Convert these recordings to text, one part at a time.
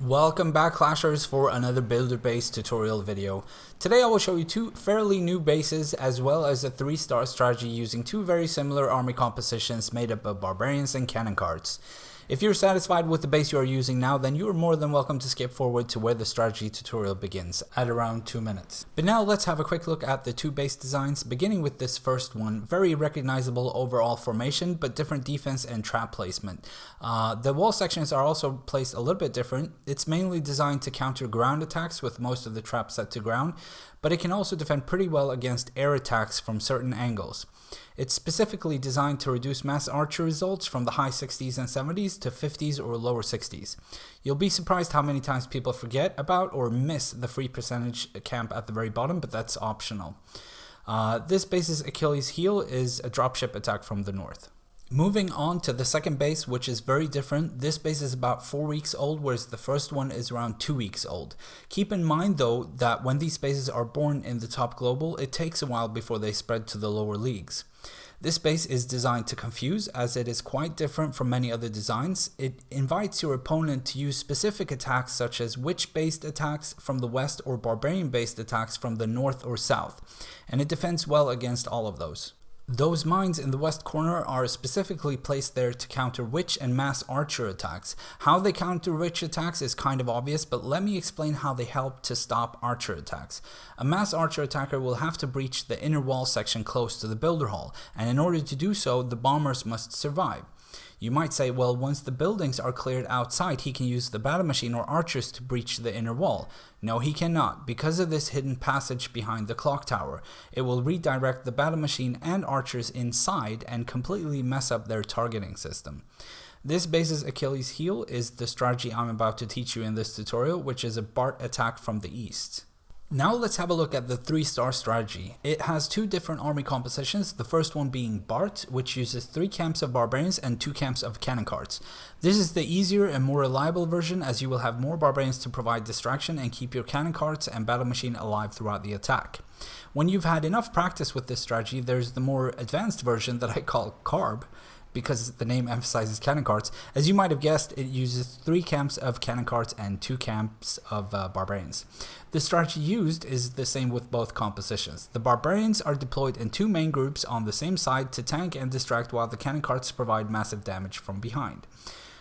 Welcome back, Clashers, for another builder base tutorial video. Today I will show you two fairly new bases as well as a 3-star strategy using two very similar army compositions made up of Barbarians and Cannon Carts. If you're satisfied with the base you are using now, then you are more than welcome to skip forward to where the strategy tutorial begins, at around 2 minutes. But now let's have a quick look at the two base designs, beginning with this first one. Very recognizable overall formation, but different defense and trap placement. The wall sections are also placed a little bit different. It's mainly designed to counter ground attacks with most of the traps set to ground, but it can also defend pretty well against air attacks from certain angles. It's specifically designed to reduce mass archer results from the high 60s and 70s to 50s or lower 60s. You'll be surprised how many times people forget about or miss the free percentage camp at the very bottom, but that's optional. This base's Achilles heel is a dropship attack from the north. Moving on to the second base, which is very different. This base is about 4 weeks old, whereas the first one is around 2 weeks old. Keep in mind though that when these bases are born in the top global, it takes a while before they spread to the lower leagues. This base is designed to confuse, as it is quite different from many other designs. It invites your opponent to use specific attacks such as witch-based attacks from the west or barbarian-based attacks from the north or south, and it defends well against all of those. Those mines in the west corner are specifically placed there to counter witch and mass archer attacks. How they counter witch attacks is kind of obvious, but let me explain how they help to stop archer attacks. A mass archer attacker will have to breach the inner wall section close to the builder hall, and in order to do so, the bombers must survive. You might say, well, once the buildings are cleared outside, he can use the battle machine or archers to breach the inner wall. No, he cannot, because of this hidden passage behind the clock tower. It will redirect the battle machine and archers inside and completely mess up their targeting system. This base's Achilles heel is the strategy I'm about to teach you in this tutorial, which is a Bart attack from the east. Now let's have a look at the 3-star strategy. It has two different army compositions, the first one being Bart, which uses 3 camps of Barbarians and 2 camps of Cannon Carts. This is the easier and more reliable version, as you will have more Barbarians to provide distraction and keep your Cannon Carts and battle machine alive throughout the attack. When you've had enough practice with this strategy, there's the more advanced version that I call Carb, because the name emphasizes Cannon Carts. As you might have guessed, it uses 3 camps of Cannon Carts and 2 camps of Barbarians. The strategy used is the same with both compositions. The Barbarians are deployed in 2 main groups on the same side to tank and distract, while the Cannon Carts provide massive damage from behind.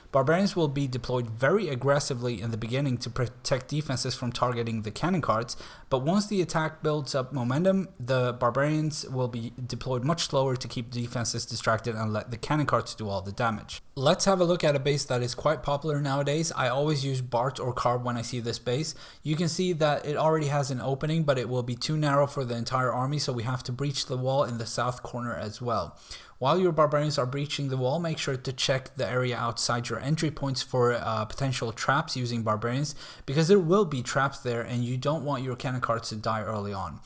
Barbarians will be deployed very aggressively in the beginning to protect defenses from targeting the Cannon Carts, but once the attack builds up momentum, the Barbarians will be deployed much slower to keep defenses distracted and let the Cannon Carts do all the damage. Let's have a look at a base that is quite popular nowadays. I always use Bart or Carb when I see this base. You can see that it already has an opening, but it will be too narrow for the entire army, so we have to breach the wall in the south corner as well. While your Barbarians are breaching the wall, make sure to check the area outside your entry points for potential traps using Barbarians, because there will be traps there and you don't want your Cannon Carts to die early on.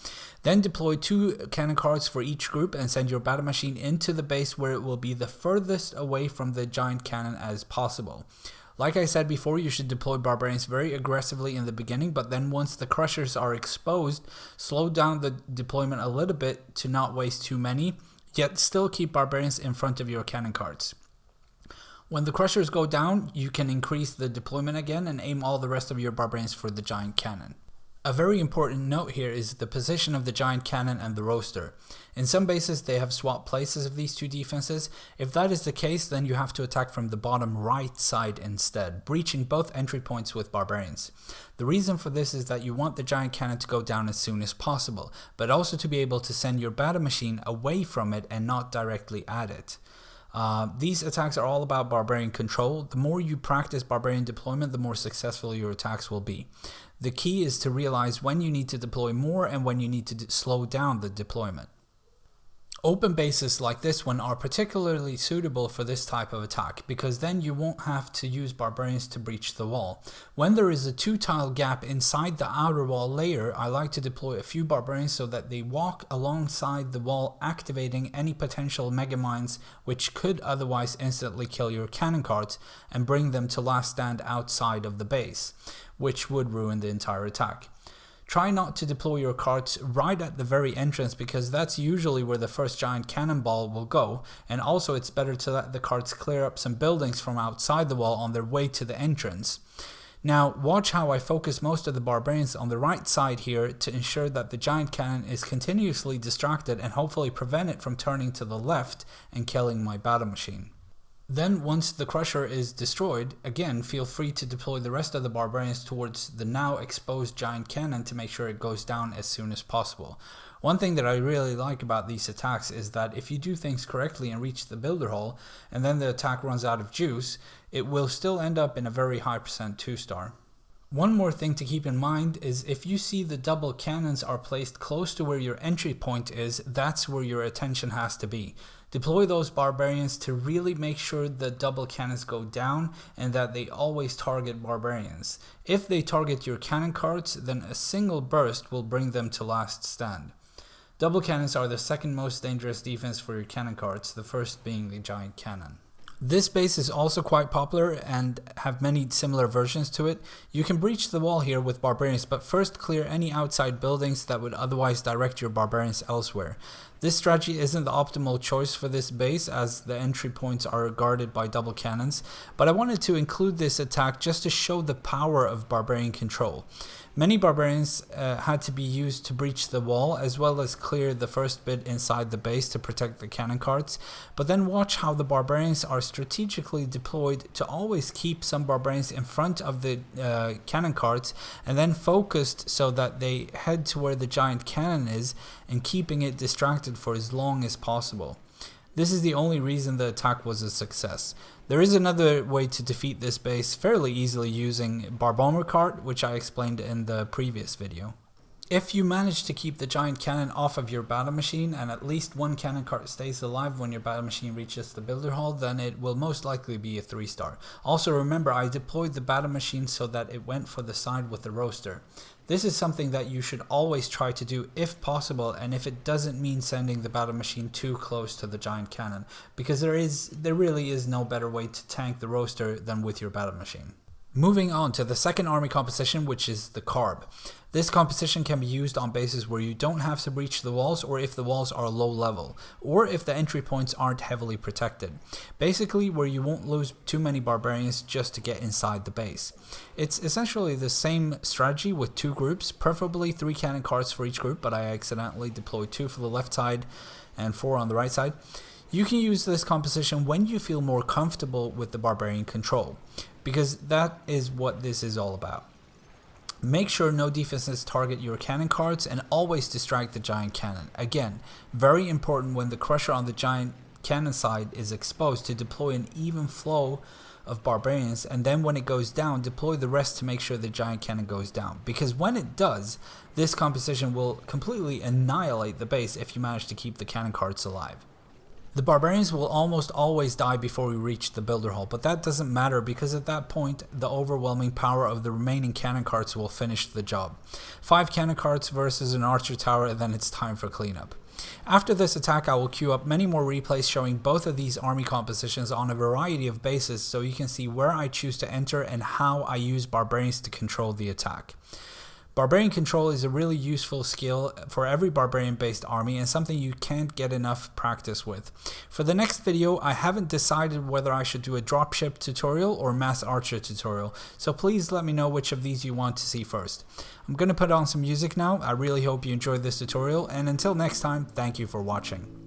Then deploy 2 Cannon Carts for each group and send your battle machine into the base where it will be the furthest away from the giant cannon as possible. Like I said before, you should deploy Barbarians very aggressively in the beginning, but then once the crushers are exposed, slow down the deployment a little bit to not waste too many, yet still keep Barbarians in front of your Cannon Carts. When the crushers go down, you can increase the deployment again and aim all the rest of your Barbarians for the giant cannon. A very important note here is the position of the giant cannon and the roaster. In some bases they have swapped places of these two defenses. If that is the case, then you have to attack from the bottom right side instead, breaching both entry points with Barbarians. The reason for this is that you want the giant cannon to go down as soon as possible, but also to be able to send your battle machine away from it and not directly at it. These attacks are all about Barbarian control. The more you practice Barbarian deployment, the more successful your attacks will be. The key is to realize when you need to deploy more and when you need to slow down the deployment. Open bases like this one are particularly suitable for this type of attack, because then you won't have to use Barbarians to breach the wall. When there is a 2-tile gap inside the outer wall layer, I like to deploy a few Barbarians so that they walk alongside the wall, activating any potential mega mines which could otherwise instantly kill your Cannon Carts and bring them to last stand outside of the base, which would ruin the entire attack. Try not to deploy your carts right at the very entrance, because that's usually where the first giant cannonball will go, and also it's better to let the carts clear up some buildings from outside the wall on their way to the entrance. Now watch how I focus most of the barbarians on the right side here to ensure that the giant cannon is continuously distracted and hopefully prevent it from turning to the left and killing my battle machine. Then once the crusher is destroyed, again feel free to deploy the rest of the barbarians towards the now exposed giant cannon to make sure it goes down as soon as possible. One thing that I really like about these attacks is that if you do things correctly and reach the builder hole and then the attack runs out of juice, it will still end up in a very high percent 2-star. One more thing to keep in mind is if you see the double cannons are placed close to where your entry point is, that's where your attention has to be. Deploy those barbarians to really make sure the double cannons go down and that they always target barbarians. If they target your cannon carts, then a single burst will bring them to last stand. Double cannons are the second most dangerous defense for your cannon carts, the first being the giant cannon. This base is also quite popular and have many similar versions to it. You can breach the wall here with barbarians, but first clear any outside buildings that would otherwise direct your barbarians elsewhere. This strategy isn't the optimal choice for this base as the entry points are guarded by double cannons, but I wanted to include this attack just to show the power of barbarian control. Many barbarians had to be used to breach the wall as well as clear the first bit inside the base to protect the cannon carts, but then watch how the barbarians are strategically deployed to always keep some barbarians in front of the cannon carts and then focused so that they head to where the giant cannon is and keeping it distracted for as long as possible. This is the only reason the attack was a success. There is another way to defeat this base fairly easily using Barbarians Cart, which I explained in the previous video. If you manage to keep the giant cannon off of your battle machine and at least one cannon cart stays alive when your battle machine reaches the builder hall, then it will most likely be a 3-star. Also remember, I deployed the battle machine so that it went for the side with the roaster. This is something that you should always try to do if possible, and if it doesn't mean sending the battle machine too close to the giant cannon, because there really is no better way to tank the roaster than with your battle machine. Moving on to the second army composition, which is the Carb. This composition can be used on bases where you don't have to breach the walls, or if the walls are low level, or if the entry points aren't heavily protected. Basically where you won't lose too many barbarians just to get inside the base. It's essentially the same strategy with 2 groups, preferably 3 cannon carts for each group, but I accidentally deployed 2 for the left side and 4 on the right side. You can use this composition when you feel more comfortable with the barbarian control, because that is what this is all about. Make sure no defenses target your cannon carts and always distract the giant cannon. Again, very important when the crusher on the giant cannon side is exposed to deploy an even flow of barbarians, and then when it goes down, deploy the rest to make sure the giant cannon goes down, because when it does, this composition will completely annihilate the base if you manage to keep the cannon carts alive. The barbarians will almost always die before we reach the builder hall, but that doesn't matter because at that point the overwhelming power of the remaining cannon carts will finish the job. 5 cannon carts versus an archer tower, and then it's time for cleanup. After this attack, I will queue up many more replays showing both of these army compositions on a variety of bases so you can see where I choose to enter and how I use barbarians to control the attack. Barbarian control is a really useful skill for every barbarian based army and something you can't get enough practice with. For the next video, I haven't decided whether I should do a dropship tutorial or mass archer tutorial, so please let me know which of these you want to see first. I'm going to put on some music now. I really hope you enjoyed this tutorial, and until next time, thank you for watching.